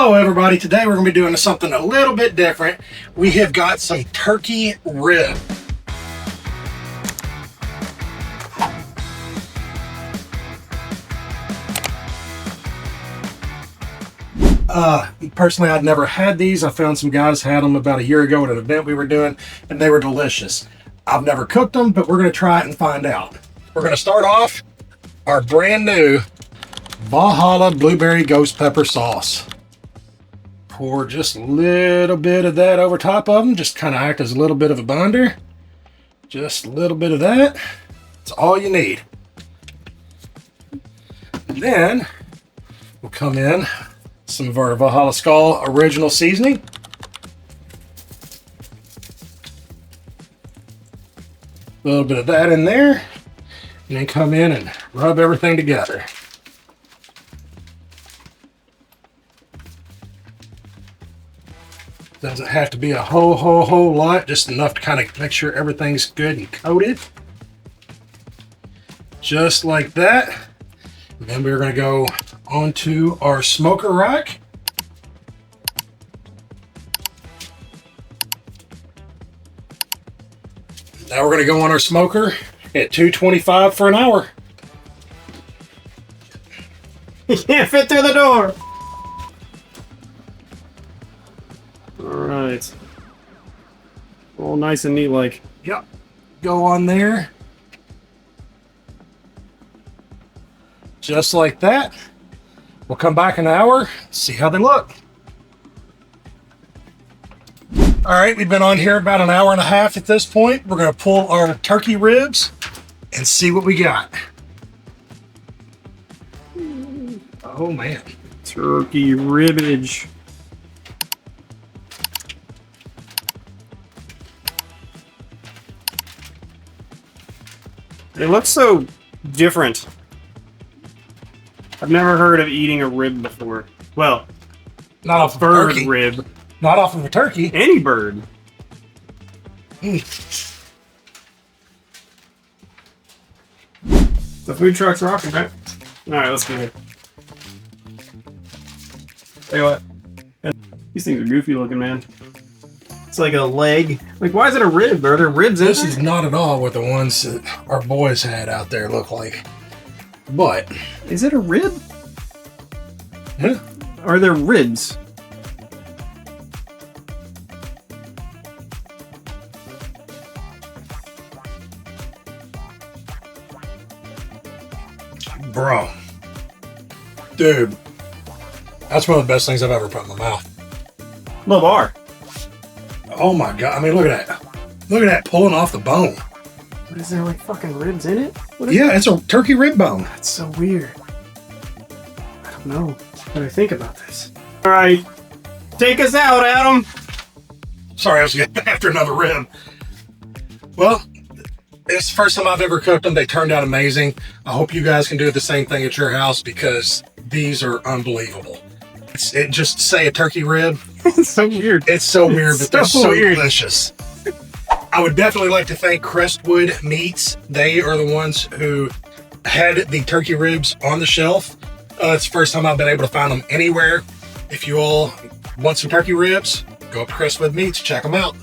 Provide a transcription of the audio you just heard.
Hello everybody, today we're going to be doing something a little bit different. We have got some turkey rib. Personally, I'd never had these. I found some guys had them about a year ago at an event we were doing, and they were delicious. I've never cooked them, but we're going to try it and find out. We're going to start off our brand new Valhalla Blueberry Ghost Pepper Sauce. Pour just a little bit of that over top of them, just kind of act as a little bit of a binder. Just a little bit of that. That's all you need. And then we'll come in some of our Valhalla Skål Original Seasoning. A little bit of that in there. And then come in and rub everything together. Doesn't have to be a whole lot, just enough to kind of make sure everything's good and coated. Just like that. And then we're going to go onto our smoker rack. Now we're going to go on our smoker at 225 for an hour. You can't fit through the door. Alright. All nice and neat like. Yep. Go on there. Just like that. We'll come back in an hour, see how they look. All right, we've been on here about an hour and a half at this point. We're going to pull our turkey ribs and see what we got. Oh man. Turkey ribbage. It looks so different. I've never heard of eating a rib before. Well, not off of bird a turkey. Rib. Not off of a turkey. Any bird. The food truck's rocking, right? Alright, let's do it. Tell you what. These things are goofy looking, man. It's like a leg. Like, why is it a rib? Are there ribs in This there? is not at all what the ones that our boys had out there look like. But Is it a rib? huh? Are there ribs? Bro. Dude. That's one of the best things I've ever put in my mouth. Low bar. Oh my god. I mean, look at that. Look at that pulling off the bone. What, is there like fucking ribs in it? What is Yeah, it's a turkey rib bone. That's so weird. I don't know. What do I think about this? Alright. Take us out, Adam. Sorry, I was getting after another rib. Well, it's the first time I've ever cooked them. They turned out amazing. I hope you guys can do the same thing at your house because these are unbelievable. It just say a turkey rib. It's so weird. It's so weird, but they're so weird. delicious. I would definitely like to thank Crestwood Meats. They are the ones who had the turkey ribs on the shelf. It's the first time I've been able to find them anywhere. If you all want some turkey ribs, go up to Crestwood Meats, check them out.